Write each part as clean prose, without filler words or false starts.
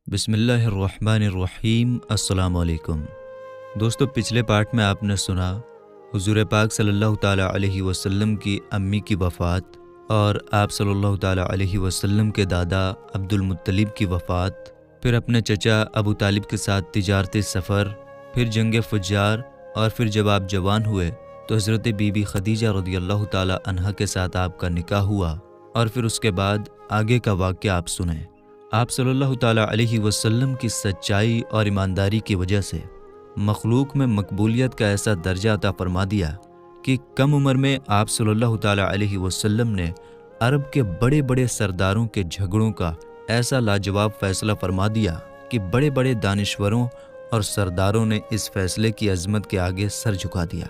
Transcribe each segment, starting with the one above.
بسم اللہ الرحمن الرحیم۔ السلام علیکم دوستو، پچھلے پارٹ میں آپ نے سنا حضور پاک صلی اللہ تعالیٰ علیہ وسلم کی امی کی وفات اور آپ صلی اللہ تعالیٰ علیہ وسلم کے دادا عبد المطلب کی وفات، پھر اپنے چچا ابو طالب کے ساتھ تجارتی سفر، پھر جنگ فجار، اور پھر جب آپ جوان ہوئے تو حضرت بی بی خدیجہ رضی اللہ تعالیٰ عنہا کے ساتھ آپ کا نکاح ہوا، اور پھر اس کے بعد آگے کا واقعہ آپ سنیں۔ آپ صلی اللہ تعالیٰ علیہ وسلم کی سچائی اور ایمانداری کی وجہ سے مخلوق میں مقبولیت کا ایسا درجہ عطا فرما دیا کہ کم عمر میں آپ صلی اللہ تعالیٰ علیہ وسلم نے عرب کے بڑے بڑے سرداروں کے جھگڑوں کا ایسا لاجواب فیصلہ فرما دیا کہ بڑے بڑے دانشوروں اور سرداروں نے اس فیصلے کی عظمت کے آگے سر جھکا دیا،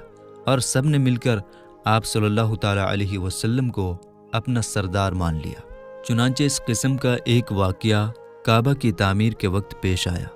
اور سب نے مل کر آپ صلی اللہ تعالیٰ علیہ وسلم کو اپنا سردار مان لیا۔ چنانچہ اس قسم کا ایک واقعہ کعبہ کی تعمیر کے وقت پیش آیا،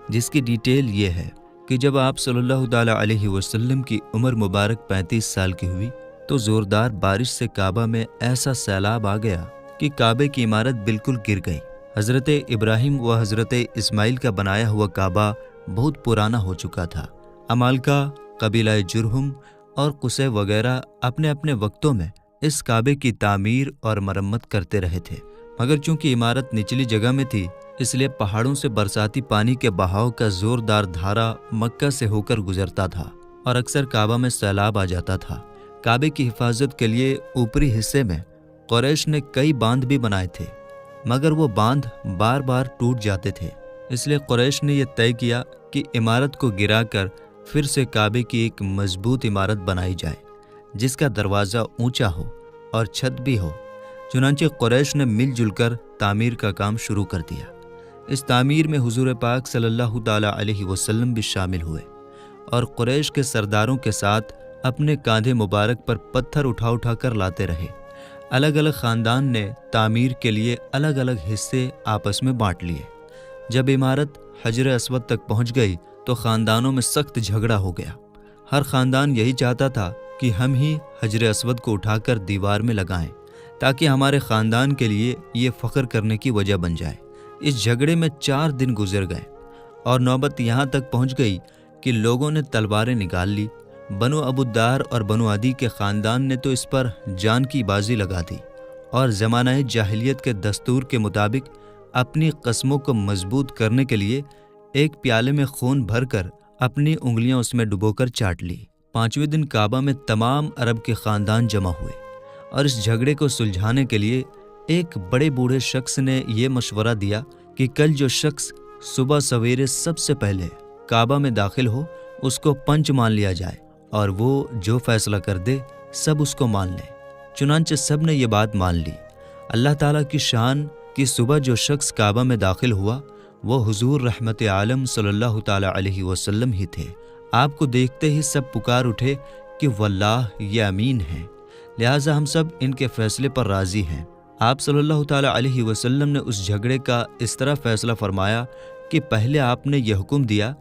جس کی ڈیٹیل یہ ہے کہ جب آپ صلی اللہ تعالیٰ علیہ وسلم کی عمر مبارک 35 سال کی ہوئی تو زوردار بارش سے کعبہ میں ایسا سیلاب آ گیا کہ کعبے کی عمارت بالکل گر گئی۔ حضرت ابراہیم و حضرت اسماعیل کا بنایا ہوا کعبہ بہت پرانا ہو چکا تھا۔ عمالقہ، قبیلہ جرہم اور قصے وغیرہ اپنے اپنے وقتوں میں اس کعبے کی تعمیر اور مرمت کرتے رہے تھے، مگر چونکہ عمارت نچلی جگہ میں تھی اس لیے پہاڑوں سے برساتی پانی کے بہاؤ کا زوردار دھارا مکہ سے ہو کر گزرتا تھا اور اکثر کعبہ میں سیلاب آ جاتا تھا۔ کعبے کی حفاظت کے لیے اوپری حصے میں قریش نے کئی باندھ بھی بنائے تھے، مگر وہ باندھ بار بار ٹوٹ جاتے تھے، اس لیے قریش نے یہ طے کیا کہ عمارت کو گرا کر پھر سے کعبے کی ایک مضبوط عمارت بنائی جائے جس کا دروازہ اونچا ہو اور چھت بھی ہو۔ چنانچہ قریش نے مل جل کر تعمیر کا کام شروع کر دیا۔ اس تعمیر میں حضور پاک صلی اللہ تعالیٰ علیہ وسلم بھی شامل ہوئے اور قریش کے سرداروں کے ساتھ اپنے کاندھے مبارک پر پتھر اٹھا اٹھا کر لاتے رہے۔ الگ الگ خاندان نے تعمیر کے لیے الگ الگ حصے آپس میں بانٹ لیے۔ جب عمارت حجر اسود تک پہنچ گئی تو خاندانوں میں سخت جھگڑا ہو گیا۔ ہر خاندان یہی چاہتا تھا کہ ہم ہی حجر اسود کو اٹھا کر دیوار میں لگائیں تاکہ ہمارے خاندان کے لیے یہ فخر کرنے کی وجہ بن جائے۔ اس جھگڑے میں 4 دن گزر گئے اور نوبت یہاں تک پہنچ گئی کہ لوگوں نے تلواریں نکال لی۔ بنو ابو الدار اور بنو عدی کے خاندان نے تو اس پر جان کی بازی لگا دی اور زمانہ جاہلیت کے دستور کے مطابق اپنی قسموں کو مضبوط کرنے کے لیے ایک پیالے میں خون بھر کر اپنی انگلیاں اس میں ڈبو کر چاٹ لی۔ 5ویں دن کعبہ میں تمام عرب کے خاندان جمع ہوئے اور اس جھگڑے کو سلجھانے کے لیے ایک بڑے بوڑھے شخص نے یہ مشورہ دیا کہ کل جو شخص صبح سویرے سب سے پہلے کعبہ میں داخل ہو اس کو پنچ مان لیا جائے اور وہ جو فیصلہ کر دے سب اس کو مان لیں۔ چنانچہ سب نے یہ بات مان لی۔ اللہ تعالیٰ کی شان کہ صبح جو شخص کعبہ میں داخل ہوا وہ حضور رحمت عالم صلی اللہ تعالیٰ علیہ وسلم ہی تھے۔ آپ کو دیکھتے ہی سب پکار اٹھے کہ واللہ یہ امین ہیں، لہٰذا ہم سب ان کے فیصلے پر راضی ہیں۔ آپ صلی اللہ تعالیٰ علیہ وسلم نے اس جھگڑے کا اس طرح فیصلہ فرمایا کہ پہلے آپ نے یہ حکم دیا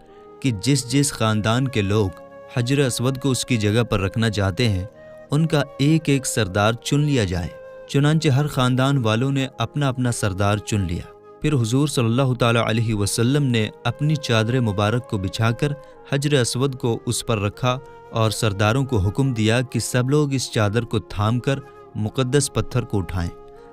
کہ جس جس خاندان کے لوگ حجر اسود کو اس کی جگہ پر رکھنا چاہتے ہیں ان کا ایک ایک سردار چن لیا جائے۔ چنانچہ ہر خاندان والوں نے اپنا اپنا سردار چن لیا۔ پھر حضور صلی اللہ تعالیٰ علیہ وسلم نے اپنی چادر مبارک کو بچھا کر حجر اسود کو اس پر رکھا اور سرداروں کو حکم دیا کہ سب لوگ اس چادر کو تھام کر مقدس پتھر کو اٹھائیں۔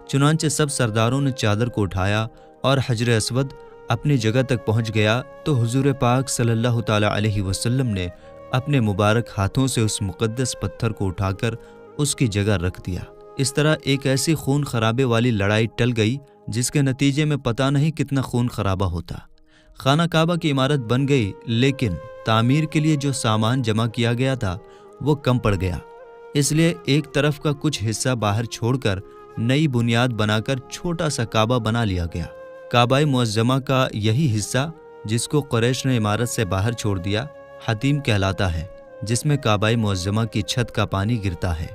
چنانچہ سب سرداروں نے چادر کو اٹھایا اور حجر اسود اپنی جگہ تک پہنچ گیا تو حضور پاک صلی اللہ تعالیٰ علیہ وسلم نے اپنے مبارک ہاتھوں سے اس مقدس پتھر کو اٹھا کر اس کی جگہ رکھ دیا۔ اس طرح ایک ایسی خون خرابے والی لڑائی ٹل گئی جس کے نتیجے میں پتہ نہیں کتنا خون خرابہ ہوتا۔ خانہ کعبہ کی عمارت بن گئی، لیکن تعمیر کے لیے جو سامان جمع کیا گیا تھا وہ کم پڑ گیا، اس لیے ایک طرف کا کچھ حصہ باہر چھوڑ کر نئی بنیاد بنا کر چھوٹا سا کعبہ بنا لیا گیا۔ کعبہ معظمہ کا یہی حصہ جس کو قریش نے عمارت سے باہر چھوڑ دیا حتیم کہلاتا ہے، جس میں کعبہ معظمہ کی چھت کا پانی گرتا ہے۔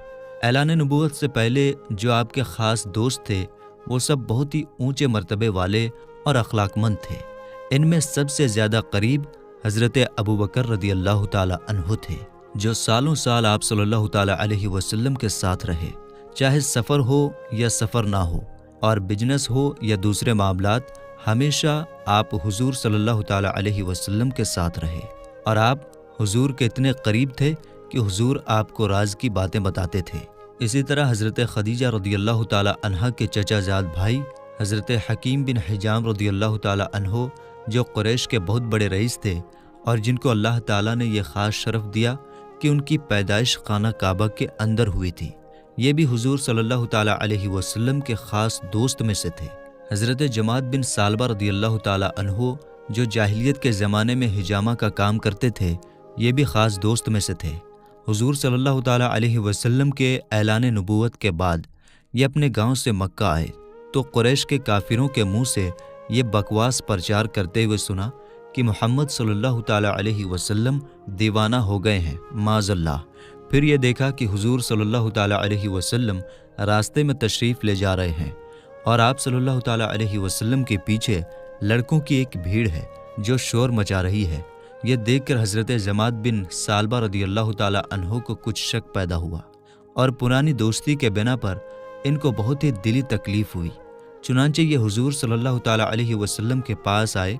اعلان نبوت سے پہلے جو آپ کے خاص دوست تھے وہ سب بہت ہی اونچے مرتبے والے اور اخلاق مند تھے۔ ان میں سب سے زیادہ قریب حضرت ابو بکر رضی اللہ تعالیٰ عنہ تھے، جو سالوں سال آپ صلی اللہ تعالیٰ علیہ وسلم کے ساتھ رہے، چاہے سفر ہو یا سفر نہ ہو، اور بزنس ہو یا دوسرے معاملات، ہمیشہ آپ حضور صلی اللہ تعالیٰ علیہ وسلم کے ساتھ رہے، اور آپ حضور کے اتنے قریب تھے کہ حضور آپ کو راز کی باتیں بتاتے تھے۔ اسی طرح حضرت خدیجہ رضی اللہ تعالیٰ عنہا کے چچا زاد بھائی حضرت حکیم بن حجام رضی اللہ تعالیٰ عنہ، جو قریش کے بہت بڑے رئیس تھے اور جن کو اللہ تعالیٰ نے یہ خاص شرف دیا کہ ان کی پیدائش خانہ کعبہ کے اندر ہوئی تھی، یہ بھی حضور صلی اللہ تعالیٰ علیہ وسلم کے خاص دوست میں سے تھے۔ حضرت جماعت بن ثعلبہ رضی اللہ تعالیٰ عنہ، جو جاہلیت کے زمانے میں حجامہ کا کام کرتے تھے، یہ بھی خاص دوست میں سے تھے۔ حضور صلی اللہ تعالیٰ علیہ وسلم کے اعلان نبوت کے بعد یہ اپنے گاؤں سے مکہ آئے تو قریش کے کافروں کے منہ سے یہ بکواس پرچار کرتے ہوئے سنا کہ محمد صلی اللہ تعالیٰ علیہ وسلم دیوانہ ہو گئے ہیں، معاذ اللہ۔ پھر یہ دیکھا کہ حضور صلی اللہ تعالیٰ علیہ وسلم راستے میں تشریف لے جا رہے ہیں اور آپ صلی اللہ تعالیٰ علیہ وسلم کے پیچھے لڑکوں کی ایک بھیڑ ہے جو شور مچا رہی ہے۔ یہ دیکھ کر حضرت جماعت بن ثعلبہ رضی اللہ تعالیٰ عنہ کو کچھ شک پیدا ہوا، اور پرانی دوستی کے بنا پر ان کو بہت ہی دلی تکلیف ہوئی۔ چنانچہ یہ حضور صلی اللہ تعالیٰ علیہ وسلم کے پاس آئے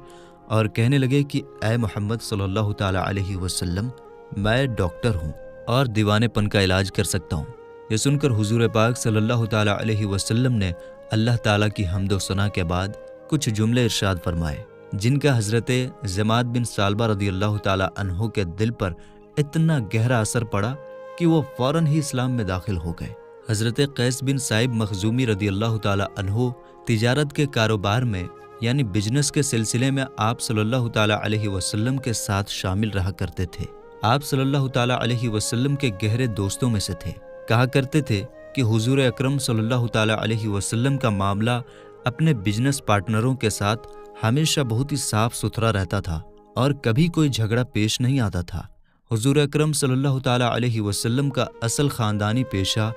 اور کہنے لگے کہ اے محمد صلی اللہ تعالیٰ علیہ وسلم، میں ڈاکٹر ہوں اور دیوانے پن کا علاج کر سکتا ہوں۔ یہ سن کر حضور پاک صلی اللہ تعالیٰ علیہ وسلم نے اللہ تعالیٰ کی حمد و ثنا کے بعد کچھ جملے ارشاد فرمائے، جن کا حضرت جماعت بن ثعلبہ رضی اللہ تعالیٰ عنہ کے دل پر اتنا گہرا اثر پڑا کہ وہ فوراً ہی اسلام میں داخل ہو گئے۔ حضرت قیس بن صائب مخزومی رضی اللہ تعالیٰ عنہ تجارت کے کاروبار میں یعنی بزنس کے سلسلے میں آپ صلی اللہ تعالیٰ علیہ وسلم کے ساتھ شامل رہا کرتے تھے۔ آپ صلی اللہ تعالیٰ علیہ وسلم کے گہرے دوستوں میں سے تھے۔ کہا کرتے تھے کہ حضور اکرم صلی اللہ تعالیٰ علیہ وسلم کا معاملہ اپنے بزنس پارٹنروں کے ساتھ ہمیشہ بہت ہی صاف ستھرا رہتا تھا اور کبھی کوئی جھگڑا پیش نہیں آتا تھا۔ حضور اکرم صلی اللہ تعالیٰ علیہ وسلم کا اصل خاندانی پیشہ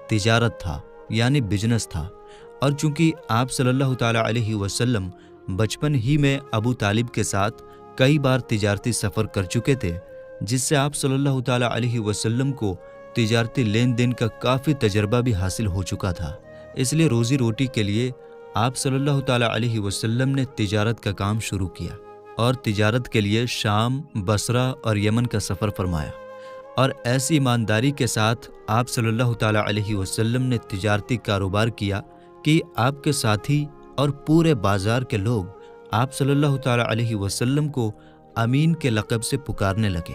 تجارت تھا یعنی بزنس تھا، اور چونکہ آپ صلی اللہ تعالیٰ علیہ وسلم بچپن ہی میں ابو طالب کے ساتھ کئی بار تجارتی سفر کر چکے تھے، جس سے آپ صلی اللہ تعالیٰ علیہ وسلم کو تجارتی لین دین کا کافی تجربہ بھی حاصل ہو چکا تھا، اس لیے روزی روٹی کے لیے آپ صلی اللہ تعالیٰ علیہ وسلم نے تجارت کا کام شروع کیا اور تجارت کے لیے شام، بصرہ اور یمن کا سفر فرمایا، اور ایسی ایمانداری کے ساتھ آپ صلی اللہ تعالیٰ علیہ وسلم نے تجارتی کاروبار کیا کہ آپ کے ساتھی اور پورے بازار کے لوگ آپ صلی اللہ تعالیٰ علیہ وسلم کو امین کے لقب سے پکارنے لگے۔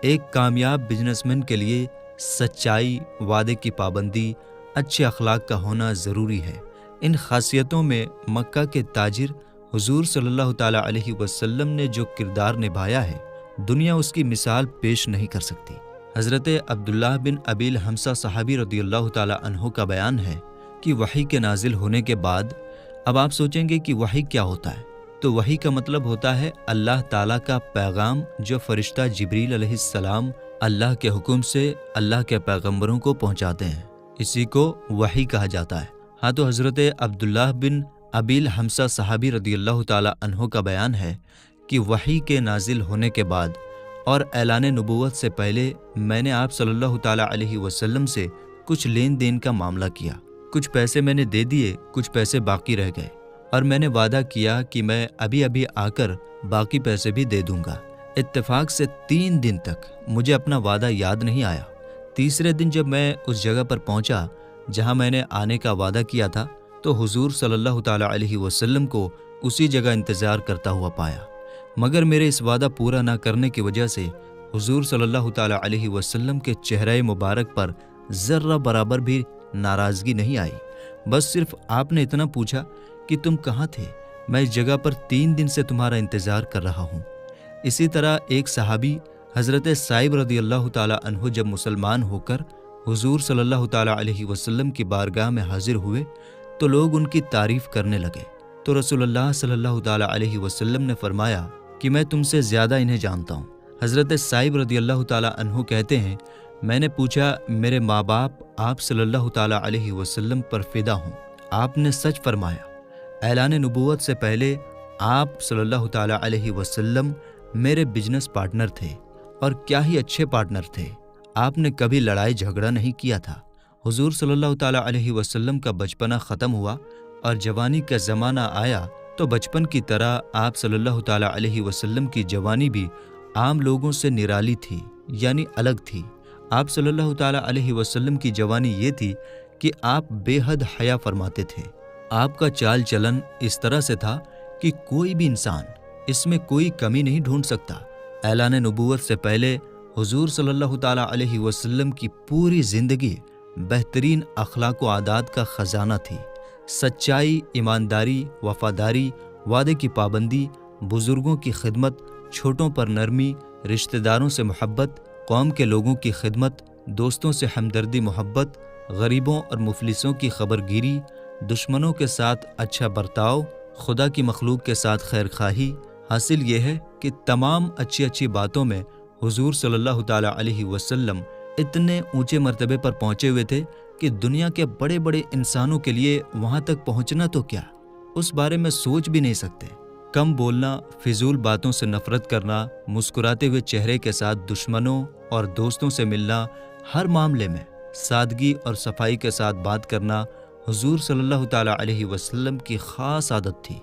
ایک کامیاب بزنس مین کے لیے سچائی، وعدے کی پابندی، اچھے اخلاق کا ہونا ضروری ہے۔ ان خاصیتوں میں مکہ کے تاجر حضور صلی اللہ تعالیٰ علیہ وسلم نے جو کردار نبھایا ہے، دنیا اس کی مثال پیش نہیں کر سکتی۔ حضرت عبداللہ بن ابی الحمصہ صحابی رضی اللہ تعالیٰ عنہ کا بیان ہے کہ وحی کے نازل ہونے کے بعد اب آپ سوچیں گے کہ وحی کیا ہوتا ہے، تو وحی کا مطلب ہوتا ہے اللہ تعالیٰ کا پیغام جو فرشتہ جبریل علیہ السلام اللہ کے حکم سے اللہ کے پیغمبروں کو پہنچاتے ہیں، اسی کو وحی کہا جاتا ہے۔ ہاں، تو حضرت عبداللہ بن ابی الحمصہ صحابی رضی اللہ تعالیٰ عنہ کا بیان ہے کہ وحی کے نازل ہونے کے بعد اور اعلان نبوت سے پہلے میں نے آپ صلی اللہ تعالیٰ علیہ وسلم سے کچھ لین دین کا معاملہ کیا، کچھ پیسے میں نے دے دیے، کچھ پیسے باقی رہ گئے، اور میں نے وعدہ کیا کہ میں ابھی آ کر باقی پیسے بھی دے دوں گا۔ اتفاق سے 3 دن تک مجھے اپنا وعدہ یاد نہیں آیا۔ تیسرے دن جب میں اس جگہ پر پہنچا جہاں میں نے آنے کا وعدہ کیا تھا، تو حضور صلی اللہ تعالیٰ علیہ وسلم کو اسی جگہ انتظار کرتا ہوا پایا، مگر میرے اس وعدہ پورا نہ کرنے کی وجہ سے حضور صلی اللہ تعالیٰ علیہ وسلم کے چہرہ مبارک پر ذرہ برابر بھی ناراضگی نہیں آئی۔ بس صرف آپ نے اتنا پوچھا کہ تم کہاں تھے؟ میں اس جگہ پر 3 دن سے تمہارا انتظار کر رہا ہوں۔ اسی طرح ایک صحابی حضرت صائب رضی اللہ تعالیٰ عنہ جب مسلمان ہو کر حضور صلی اللہ تعالیٰ علیہ وسلم کی بارگاہ میں حاضر ہوئے تو لوگ ان کی تعریف کرنے لگے، تو رسول اللہ صلی اللہ تعالیٰ علیہ وسلم نے فرمایا کہ میں تم سے زیادہ انہیں جانتا ہوں۔ حضرت صائب رضی اللہ تعالیٰ عنہ کہتے ہیں، میں نے پوچھا میرے ماں باپ آپ صلی اللہ تعالیٰ علیہ وسلم پر فدا ہوں۔ آپ نے سچ فرمایا۔ اعلان نبوت سے پہلے آپ صلی اللہ تعالیٰ علیہ وسلم میرے بزنس پارٹنر تھے، اور کیا ہی اچھے پارٹنر تھے۔ آپ نے کبھی لڑائی جھگڑا نہیں کیا تھا۔ حضور صلی اللہ تعالیٰ علیہ وسلم کا بچپنا ختم ہوا اور جوانی کا زمانہ آیا تو بچپن کی طرح آپ صلی اللہ تعالیٰ علیہ وسلم کی جوانی بھی عام لوگوں سے نرالی تھی، یعنی الگ تھی۔ آپ صلی اللہ تعالیٰ علیہ وسلم کی جوانی یہ تھی کہ آپ بے حد حیا فرماتے تھے۔ آپ کا چال چلن اس طرح سے تھا کہ کوئی بھی انسان اس میں کوئی کمی نہیں ڈھونڈ سکتا۔ اعلان نبوت سے پہلے حضور صلی اللہ تعالیٰ علیہ وسلم کی پوری زندگی بہترین اخلاق و عادات کا خزانہ تھی۔ سچائی، ایمانداری، وفاداری، وعدے کی پابندی، بزرگوں کی خدمت، چھوٹوں پر نرمی، رشتہ داروں سے محبت، قوم کے لوگوں کی خدمت، دوستوں سے ہمدردی محبت، غریبوں اور مفلسوں کی خبر گیری، دشمنوں کے ساتھ اچھا برتاؤ، خدا کی مخلوق کے ساتھ خیر خواہی۔ حاصل یہ ہے کہ تمام اچھی باتوں میں حضور صلی اللہ تعالیٰ علیہ وسلم اتنے اونچے مرتبے پر پہنچے ہوئے تھے کہ دنیا کے بڑے بڑے انسانوں کے لیے وہاں تک پہنچنا تو کیا، اس بارے میں سوچ بھی نہیں سکتے۔ کم بولنا، فضول باتوں سے نفرت کرنا، مسکراتے ہوئے چہرے کے ساتھ دشمنوں اور دوستوں سے ملنا، ہر معاملے میں سادگی اور صفائی کے ساتھ بات کرنا حضور صلی اللہ تعالیٰ علیہ وسلم کی خاص عادت تھی۔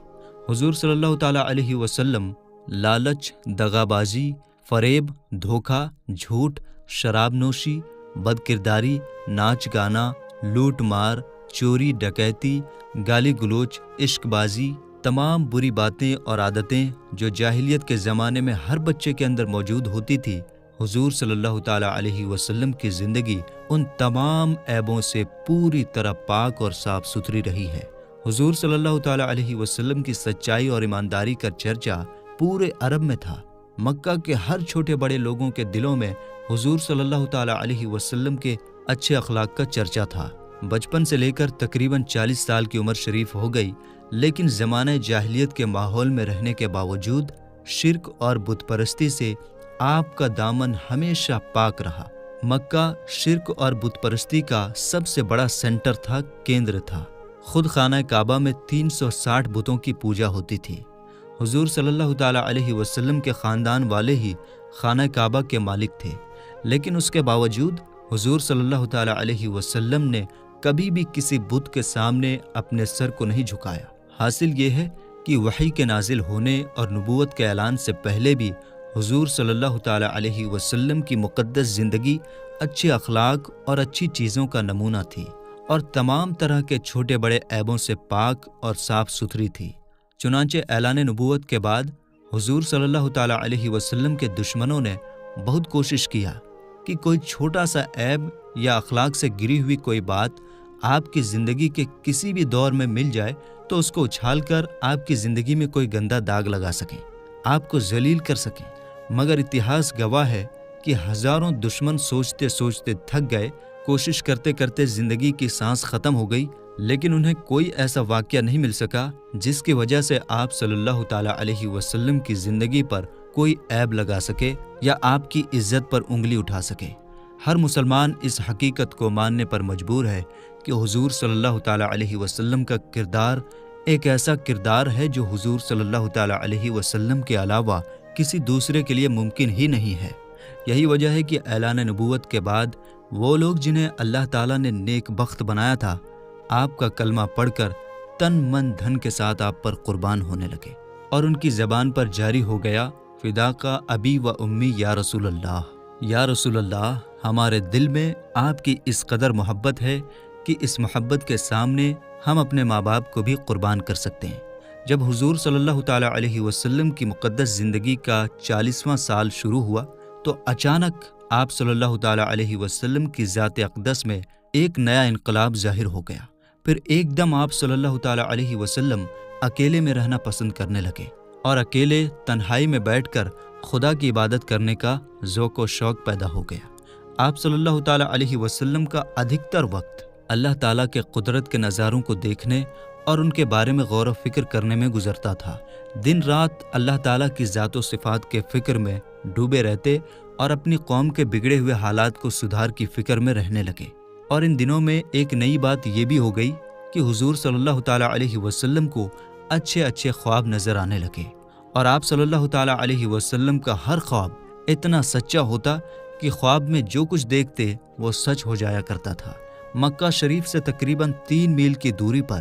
حضور صلی اللہ تعالیٰ علیہ وسلم لالچ، دغابازی، فریب، دھوکہ، جھوٹ، شراب نوشی، بد کرداری، ناچ گانا، لوٹ مار، چوری ڈکیتی، گالی گلوچ، عشق بازی، تمام بری باتیں اور عادتیں جو جاہلیت کے زمانے میں ہر بچے کے اندر موجود ہوتی تھی، حضور صلی اللہ تعالیٰ علیہ وسلم کی زندگی ان تمام عیبوں سے پوری طرح پاک اور صاف ستھری رہی ہے۔ حضور صلی اللہ تعالیٰ علیہ وسلم کی سچائی اور ایمانداری کا چرچا پورے عرب میں تھا۔ مکہ کے ہر چھوٹے بڑے لوگوں کے دلوں میں حضور صلی اللہ تعالیٰ علیہ وسلم کے اچھے اخلاق کا چرچا تھا۔ بچپن سے لے کر تقریباً 40 سال کی عمر شریف ہو گئی، لیکن زمانہ جاہلیت کے ماحول میں رہنے کے باوجود شرک اور بت پرستی سے آپ کا دامن ہمیشہ پاک رہا۔ مکہ شرک اور بت پرستی کا سب سے بڑا سینٹر تھا، کیندر تھا۔ خود خانہ کعبہ میں 360 بتوں کی پوجا ہوتی تھی۔ حضور صلی اللہ تعالیٰ علیہ وسلم کے خاندان والے ہی خانہ کعبہ کے مالک تھے، لیکن اس کے باوجود حضور صلی اللہ تعالیٰ علیہ وسلم نے کبھی بھی کسی بت کے سامنے اپنے سر کو نہیں جھکایا۔ حاصل یہ ہے کہ وحی کے نازل ہونے اور نبوت کے اعلان سے پہلے بھی حضور صلی اللہ تعالیٰ علیہ وسلم کی مقدس زندگی اچھے اخلاق اور اچھی چیزوں کا نمونہ تھی، اور تمام طرح کے چھوٹے بڑے عیبوں سے پاک اور صاف ستھری تھی۔ چنانچہ اعلان نبوت کے بعد حضور صلی اللہ تعالیٰ علیہ وسلم کے دشمنوں نے بہت کوشش کیا کہ کوئی چھوٹا سا عیب یا اخلاق سے گری ہوئی کوئی بات آپ کی زندگی کے کسی بھی دور میں مل جائے تو اس کو اچھال کر آپ کی زندگی میں کوئی گندا داغ لگا سکیں، آپ کو ذلیل کر سکیں۔ مگر اتہاس گواہ ہے کہ ہزاروں دشمن سوچتے سوچتے تھک گئے، کوشش کرتے کرتے زندگی کی سانس ختم ہو گئی، لیکن انہیں کوئی ایسا واقعہ نہیں مل سکا جس کی وجہ سے آپ صلی اللہ تعالیٰ علیہ وسلم کی زندگی پر کوئی عیب لگا سکے یا آپ کی عزت پر انگلی اٹھا سکے۔ ہر مسلمان اس حقیقت کو ماننے پر مجبور ہے کہ حضور صلی اللہ تعالیٰ علیہ وسلم کا کردار ایک ایسا کردار ہے جو حضور صلی اللہ تعالیٰ علیہ وسلم کے علاوہ کسی دوسرے کے لیے ممکن ہی نہیں ہے۔ یہی وجہ ہے کہ اعلان نبوت کے بعد وہ لوگ جنہیں اللہ تعالیٰ نے نیک بخت بنایا تھا، آپ کا کلمہ پڑھ کر تن من دھن کے ساتھ آپ پر قربان ہونے لگے، اور ان کی زبان پر جاری ہو گیا، فدا کا ابی و امی یا رسول اللہ، یا رسول اللہ، ہمارے دل میں آپ کی اس قدر محبت ہے کہ اس محبت کے سامنے ہم اپنے ماں باپ کو بھی قربان کر سکتے ہیں۔ جب حضور صلی اللہ تعالیٰ علیہ وسلم کی مقدس زندگی کا 40واں سال شروع ہوا تو اچانک آپ صلی اللہ تعالیٰ علیہ وسلم کی ذات اقدس میں ایک نیا انقلاب ظاہر ہو گیا۔ پھر ایک دم آپ صلی اللہ تعالیٰ علیہ وسلم اکیلے میں رہنا پسند کرنے لگے، اور اکیلے تنہائی میں بیٹھ کر خدا کی عبادت کرنے کا ذوق و شوق پیدا ہو گیا۔ آپ صلی اللہ تعالیٰ علیہ وسلم کا ادھکتر وقت اللہ تعالیٰ کے قدرت کے نظاروں کو دیکھنے اور ان کے بارے میں غور و فکر کرنے میں گزرتا تھا۔ دن رات اللہ تعالیٰ کی ذات و صفات کے فکر میں ڈوبے رہتے اور اپنی قوم کے بگڑے ہوئے حالات کو سدھار کی فکر میں رہنے لگے۔ اور ان دنوں میں ایک نئی بات یہ بھی ہو گئی کہ حضور صلی اللہ تعالیٰ علیہ وسلم کو اچھے خواب نظر آنے لگے، اور آپ صلی اللہ تعالیٰ علیہ وسلم کا ہر خواب اتنا سچا ہوتا کہ خواب میں جو کچھ دیکھتے وہ سچ ہو جایا کرتا تھا۔ مکہ شریف سے تقریباً 3 میل کی دوری پر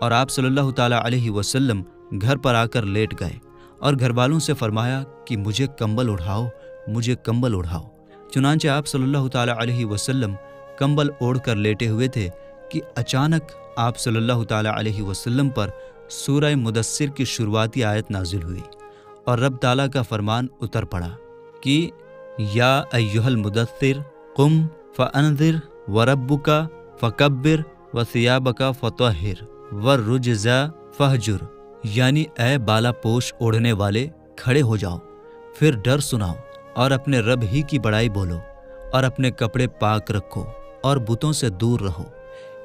اور آپ صلی اللہ تعالیٰ علیہ وسلم گھر پر آ کر لیٹ گئے اور گھر والوں سے فرمایا کہ مجھے کمبل اڑھاؤ، مجھے کمبل اڑھاؤ۔ چنانچہ آپ صلی اللہ تعالیٰ علیہ وسلم کمبل اوڑھ کر لیٹے ہوئے تھے کہ اچانک آپ صلی اللہ تعالیٰ علیہ وسلم پر سورہ مدثر کی شروعاتی آیت نازل ہوئی اور رب تعالیٰ کا فرمان اتر پڑا کہ یا ایھا المدثر قم فانذر وربک فکبر وثیابک فطہر والرجز فہجر، یعنی اے بالا پوش اوڑھنے والے کھڑے ہو جاؤ، پھر ڈر سناؤ اور اپنے رب ہی کی بڑائی بولو اور اپنے کپڑے پاک رکھو اور بتوں سے دور رہو۔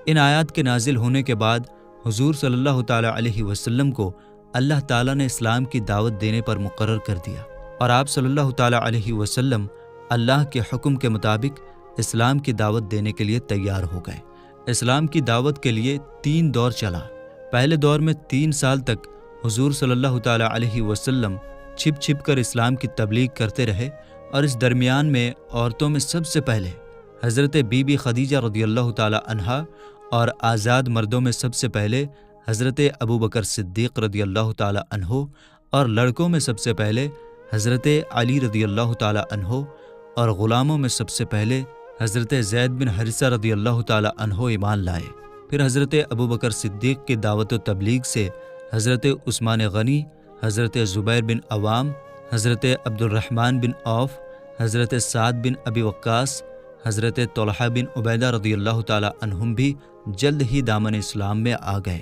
ان آیات کے نازل ہونے کے بعد حضور صلی اللہ تعالیٰ علیہ وسلم کو اللہ تعالیٰ نے اسلام کی دعوت دینے پر مقرر کر دیا اور آپ صلی اللہ تعالیٰ علیہ وسلم اللہ کے حکم کے مطابق اسلام کی دعوت دینے کے لیے تیار ہو گئے۔ اسلام کی دعوت کے لیے 3 دور چلا۔ پہلے دور میں 3 سال تک حضور صلی اللہ تعالیٰ علیہ وسلم چھپ چھپ کر اسلام کی تبلیغ کرتے رہے، اور اس درمیان میں عورتوں میں سب سے پہلے حضرت بی بی خدیجہ رضی اللہ تعالیٰ عنہا اور آزاد مردوں میں سب سے پہلے حضرت ابو بکر صدیق رضی اللہ تعالیٰ عنہ، اور لڑکوں میں سب سے پہلے حضرت علی رضی اللہ تعالیٰ عنہ، اور غلاموں میں سب سے پہلے حضرت زید بن حارثہ رضی اللہ تعالیٰ عنہ ایمان لائے۔ پھر حضرت ابو بکر صدیق کی دعوت و تبلیغ سے حضرت عثمان غنی، حضرت زبیر بن عوام، حضرت عبد الرحمن بن عوف، حضرت سعد بن ابی وقاص، حضرت طلحہ بن عبیدہ رضی اللہ تعالیٰ عنہم بھی جلد ہی دامن اسلام میں آ گئے۔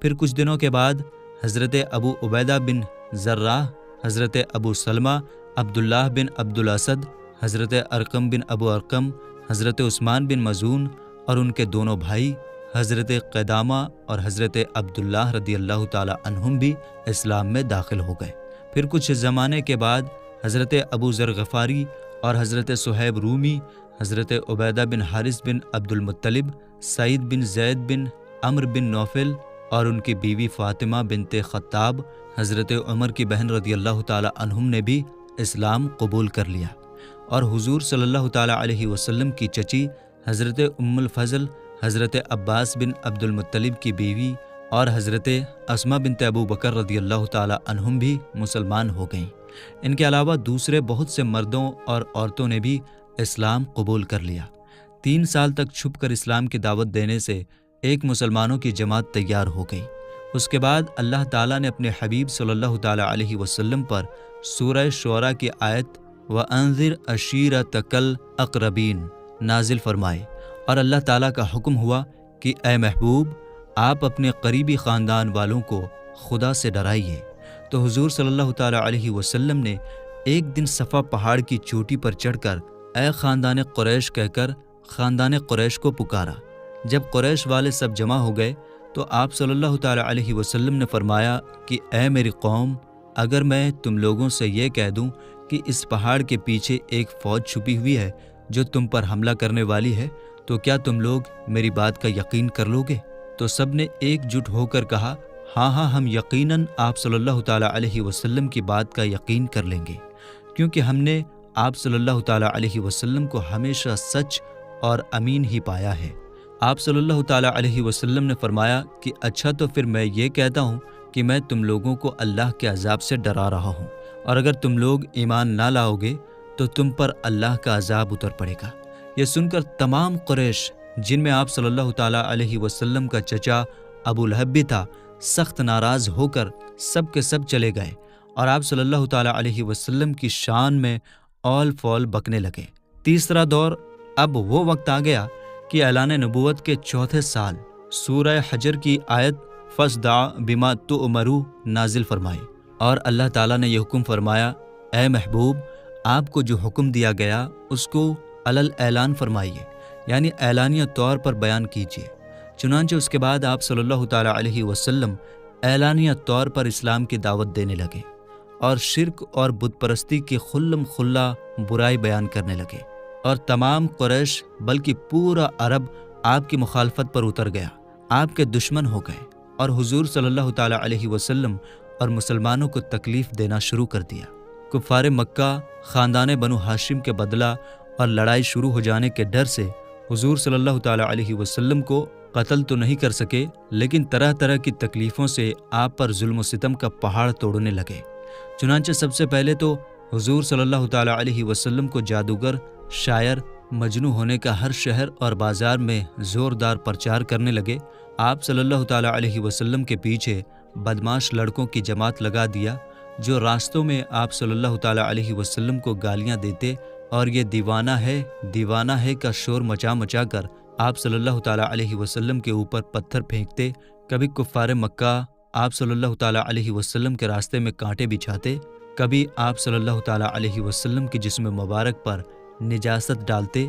پھر کچھ دنوں کے بعد حضرت ابو عبیدہ بن جراح، حضرت ابو سلمہ، عبداللہ بن عبد الاسد، حضرت ارقم بن ابو ارقم، حضرت عثمان بن مظعون اور ان کے دونوں بھائی حضرت قدامہ اور حضرت عبداللہ رضی اللہ تعالیٰ عنہم بھی اسلام میں داخل ہو گئے۔ پھر کچھ زمانے کے بعد حضرت ابو ذر غفاری اور حضرت صہیب رومی، حضرت عبیدہ بن حارث بن عبد المطلب، سعید بن زید بن عمرو بن نوفل اور ان کی بیوی فاطمہ بنت خطاب، حضرت عمر کی بہن رضی اللہ تعالیٰ عنہم نے بھی اسلام قبول کر لیا، اور حضور صلی اللہ تعالیٰ علیہ وسلم کی چچی حضرت ام الفضل، حضرت عباس بن عبد المطلب کی بیوی اور حضرت اسماء بنت ابو بکر رضی اللہ تعالیٰ عنہم بھی مسلمان ہو گئیں۔ ان کے علاوہ دوسرے بہت سے مردوں اور عورتوں نے بھی اسلام قبول کر لیا۔ 3 سال تک چھپ کر اسلام کی دعوت دینے سے ایک مسلمانوں کی جماعت تیار ہو گئی۔ اس کے بعد اللہ تعالیٰ نے اپنے حبیب صلی اللہ تعالیٰ علیہ وسلم پر سورہ شعراء کی آیت وَأَنذِرْ عَشِيرَتَكَ الْأَقْرَبِينَ نازل فرمائے، اور اللہ تعالیٰ کا حکم ہوا کہ اے محبوب، آپ اپنے قریبی خاندان والوں کو خدا سے ڈرائیے۔ تو حضور صلی اللہ تعالیٰ علیہ وسلم نے ایک دن صفا پہاڑ کی چوٹی پر چڑھ کر اے خاندان قریش کہہ کر خاندان قریش کو پکارا۔ جب قریش والے سب جمع ہو گئے تو آپ صلی اللہ تعالیٰ علیہ وسلم نے فرمایا کہ اے میری قوم، اگر میں تم لوگوں سے یہ کہہ دوں کہ اس پہاڑ کے پیچھے ایک فوج چھپی ہوئی ہے جو تم پر حملہ کرنے والی ہے، تو کیا تم لوگ میری بات کا یقین کر لو گے؟ تو سب نے ایک جٹ ہو کر کہا ہاں ہاں، ہم یقیناً آپ صلی اللہ تعالیٰ علیہ وسلم کی بات کا یقین کر لیں گے، کیونکہ ہم نے آپ صلی اللہ تعالیٰ علیہ وسلم کو ہمیشہ سچ اور امین ہی پایا ہے۔ آپ صلی اللہ تعالیٰ علیہ وسلم نے فرمایا کہ اچھا، تو پھر میں یہ کہتا ہوں کہ میں تم لوگوں کو اللہ کے عذاب سے ڈرا رہا ہوں، اور اگر تم لوگ ایمان نہ لاؤ گے تو تم پر اللہ کا عذاب اتر پڑے گا۔ یہ سن کر تمام قریش، جن میں آپ صلی اللہ تعالیٰ علیہ وسلم کا چچا ابو لہب بھی تھا، سخت ناراض ہو کر سب کے سب چلے گئے اور آپ صلی اللہ تعالیٰ علیہ وسلم کی شان میں اول فول بکنے لگے۔ تیسرا دور، اب وہ وقت آ گیا کہ اعلان نبوت کے 4تھے سال سورہ حجر کی آیت فَاصْدَعْ بِمَا تُؤْمَرُ نازل فرمائی، اور اللہ تعالیٰ نے یہ حکم فرمایا اے محبوب، آپ کو جو حکم دیا گیا اس کو علل اعلان فرمائیے، یعنی اعلانیہ طور پر بیان کیجیے۔ چنانچہ اس کے بعد آپ صلی اللہ تعالیٰ علیہ وسلم اعلانیہ طور پر اسلام کی دعوت دینے لگے اور شرک اور بت پرستی کی خلم خلا برائی بیان کرنے لگے، اور تمام قریش بلکہ پورا عرب آپ کی مخالفت پر اتر گیا، آپ کے دشمن ہو گئے، اور حضور صلی اللہ تعالیٰ علیہ وسلم اور مسلمانوں کو تکلیف دینا شروع کر دیا۔ کفار مکہ خاندان بنو ہاشم کے بدلہ اور لڑائی شروع ہو جانے کے ڈر سے حضور صلی اللہ تعالیٰ علیہ وسلم کو قتل تو نہیں کر سکے لیکن طرح طرح کی تکلیفوں سے آپ پر ظلم و ستم کا پہاڑ توڑنے لگے۔ چنانچہ سب سے پہلے تو حضور صلی اللہ تعالیٰ علیہ وسلم کو جادوگر، شاعر، مجنوں ہونے کا ہر شہر اور بازار میں زوردار پرچار کرنے لگے۔ آپ صلی اللہ تعالیٰ علیہ وسلم کے پیچھے بدماش لڑکوں کی جماعت لگا دیا جو راستوں میں آپ صلی اللہ تعالیٰ علیہ وسلم کو گالیاں دیتے اور یہ دیوانہ ہے کا شور مچا مچا کر آپ صلی اللہ تعالیٰ علیہ وسلم کے اوپر پتھر پھینکتے۔ کبھی کفار مکہ آپ صلی اللہ تعالیٰ علیہ وسلم کے راستے میں کانٹے بچھاتے، کبھی آپ صلی اللہ تعالیٰ علیہ وسلم کے جسم مبارک پر نجاست ڈالتے،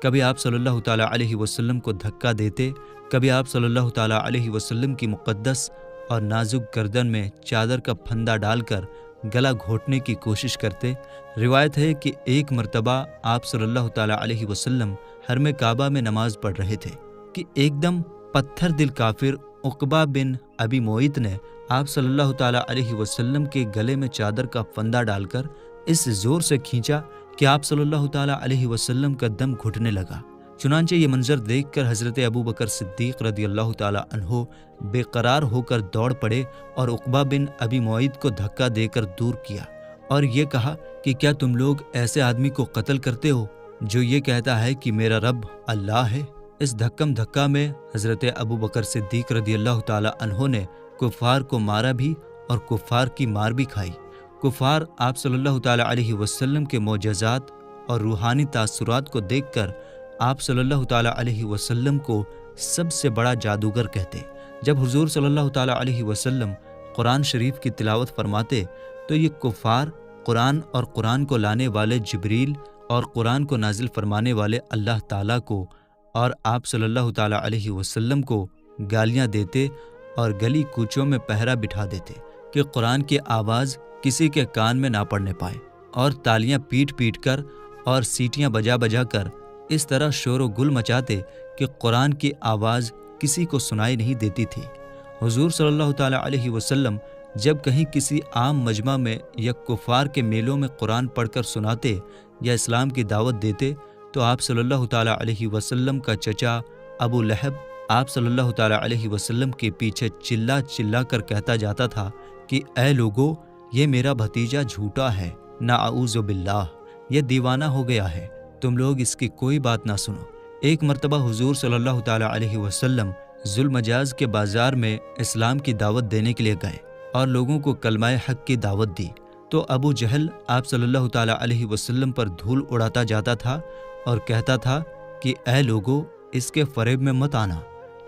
کبھی آپ صلی اللہ تعالیٰ علیہ وسلم کو دھکا دیتے، کبھی آپ صلی اللہ تعالیٰ علیہ وسلم کی مقدس اور نازک گردن میں چادر کا پھندا ڈال کر گلا گھونٹنے کی کوشش کرتے۔ روایت ہے کہ ایک مرتبہ آپ صلی اللہ تعالیٰ علیہ وسلم حرم کعبہ میں نماز پڑھ رہے تھے کہ ایک دم پتھر دل کافر عقبہ بن ابی معیط نے آپ صلی اللہ تعالیٰ علیہ وسلم کے گلے میں چادر کا پھندا ڈال کر اس زور سے کھینچا کہ آپ صلی اللہ تعالیٰ علیہ وسلم کا دم گھٹنے لگا۔ چنانچہ یہ منظر دیکھ کر حضرت ابو بکر صدیق رضی اللہ تعالیٰ عنہ بے قرار ہو کر دوڑ پڑے اور عقبہ بن ابی معیط کو دھکا دے کر دور کیا اور یہ کہا کہ کیا تم لوگ ایسے آدمی کو قتل کرتے ہو جو یہ کہتا ہے کہ میرا رب اللہ ہے؟ اس دھکم دھکا میں حضرت ابو بکر صدیق رضی اللہ تعالیٰ عنہ نے کفار کو مارا بھی اور کفار کی مار بھی کھائی۔ کفار آپ صلی اللہ تعالیٰ علیہ وسلم کے معجزات اور روحانی تاثرات کو دیکھ کر آپ صلی اللہ تعالیٰ علیہ وسلم کو سب سے بڑا جادوگر کہتے۔ جب حضور صلی اللہ تعالیٰ علیہ وسلم قرآن شریف کی تلاوت فرماتے تو یہ کفار قرآن اور قرآن کو لانے والے جبریل اور قرآن کو نازل فرمانے والے اللہ تعالیٰ کو اور آپ صلی اللہ تعالیٰ علیہ وسلم کو گالیاں دیتے اور گلی کوچوں میں پہرا بٹھا دیتے کہ قرآن کی آواز کسی کے کان میں نہ پڑنے پائے، اور تالیاں پیٹ پیٹ کر اور سیٹیاں بجا بجا کر اس طرح شور و گل مچاتے کہ قرآن کی آواز کسی کو سنائی نہیں دیتی تھی۔ حضور صلی اللہ تعالیٰ علیہ وسلم جب کہیں کسی عام مجمع میں یا کفار کے میلوں میں قرآن پڑھ کر سناتے یا اسلام کی دعوت دیتے تو آپ صلی اللہ تعالیٰ علیہ وسلم کا چچا ابو لہب آپ صلی اللہ تعالیٰ علیہ وسلم کے پیچھے چلا چلا کر کہتا جاتا تھا کہ اے لوگو، یہ میرا بھتیجا جھوٹا ہے، نعوذ باللہ، یہ دیوانہ ہو گیا ہے، تم لوگ اس کی کوئی بات نہ سنو۔ ایک مرتبہ حضور صلی اللہ تعالیٰ علیہ وسلم ذوالمجاز کے بازار میں اسلام کی دعوت دینے کے لیے گئے اور لوگوں کو کلمہ حق کی دعوت دی تو ابو جہل آپ صلی اللہ تعالیٰ علیہ وسلم پر دھول اڑاتا جاتا تھا اور کہتا تھا کہ اے لوگو، اس کے فریب میں مت آنا،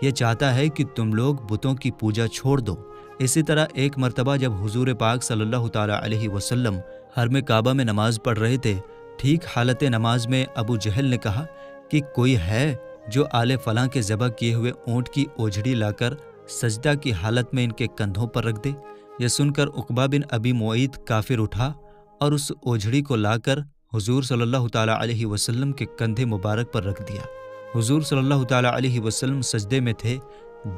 یہ چاہتا ہے کہ تم لوگ بتوں کی پوجا چھوڑ دو۔ اسی طرح ایک مرتبہ جب حضور پاک صلی اللہ تعالیٰ علیہ وسلم حرم کعبہ میں نماز پڑھ رہے تھے، ٹھیک حالت نماز میں ابو جہل نے کہا کہ کوئی ہے جو آل فلاں کے ذبح کیے ہوئے اونٹ کی اوجھڑی لا کر سجدہ کی حالت میں ان کے کندھوں پر رکھ دے۔ یہ سن کر عقبہ بن ابی معیط کافر اٹھا اور اس اوجھڑی کو لا کر حضور صلی اللہ تعالیٰ علیہ وسلم کے کندھے مبارک پر رکھ دیا۔ حضور صلی اللہ تعالیٰ علیہ وسلم سجدے میں تھے،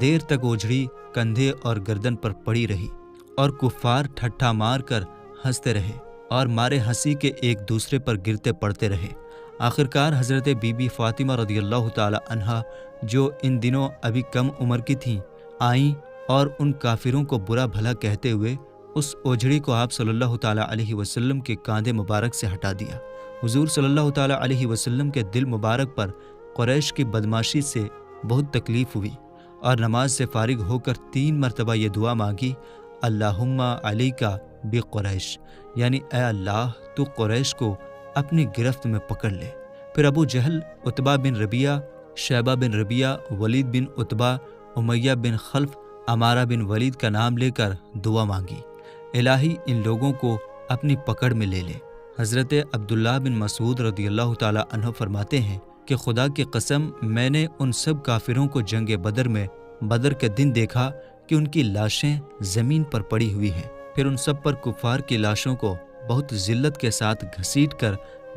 دیر تک اوجھڑی کندھے اور گردن پر پڑی رہی اور کفار ٹھٹھا مار کر ہنستے رہے اور مارے ہنسی کے ایک دوسرے پر گرتے پڑتے رہے۔ آخرکار حضرت بی بی فاطمہ رضی اللہ تعالی عنہا جو ان دنوں ابھی کم عمر کی تھیں، آئیں اور ان کافروں کو برا بھلا کہتے ہوئے اس اوجھڑی کو آپ صلی اللہ تعالیٰ علیہ وسلم کے کاندھے مبارک سے ہٹا دیا۔ حضور صلی اللہ تعالیٰ علیہ وسلم کے دل مبارک پر قریش کی بدماشی سے بہت تکلیف ہوئی اور نماز سے فارغ ہو کر 3 مرتبہ یہ دعا مانگی، اللہم علیکا بقریش، یعنی اے اللہ تو قریش کو اپنی گرفت میں پکڑ لے۔ پھر ابو جہل، عتبہ بن ربیعہ، شیبہ بن ربیعہ، ولید بن عتبہ، امیہ بن خلف، عمارہ بن ولید کا نام لے کر دعا مانگی، الہی ان لوگوں کو اپنی پکڑ میں لے لے۔ حضرت عبداللہ بن مسعود رضی اللہ تعالیٰ عنہ فرماتے ہیں کہ خدا کی قسم میں نے ان سب کافروں کو جنگ بدر میں بدر کے دن دیکھا کہ ان کی لاشیں زمین پر پڑی ہوئی ہیں، پھر ان سب پر کفار کی لاشوں کو بہت ذلت کے ساتھ گھسیٹ کر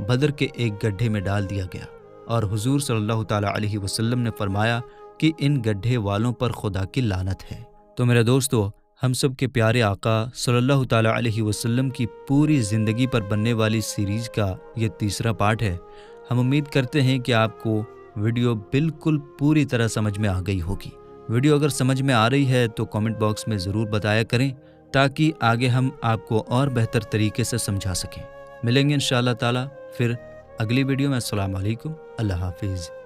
بدر کے ایک گڈھے میں ڈال دیا گیا، اور حضور صلی اللہ تعالیٰ علیہ وسلم نے فرمایا کہ ان گڈھے والوں پر خدا کی لعنت ہے۔ تو میرے دوستو، ہم سب کے پیارے آقا صلی اللہ تعالیٰ علیہ وسلم کی پوری زندگی پر بننے والی سیریز کا یہ تیسرا پارٹ ہے۔ ہم امید کرتے ہیں کہ آپ کو ویڈیو بالکل پوری طرح سمجھ میں آ گئی ہوگی۔ ویڈیو اگر سمجھ میں آ رہی ہے تو کامنٹ باکس میں ضرور بتایا کریں تاکہ آگے ہم آپ کو اور بہتر طریقے سے سمجھا سکیں۔ ملیں گے انشاءاللہ تعالی پھر اگلی ویڈیو میں۔ السلام علیکم، اللہ حافظ۔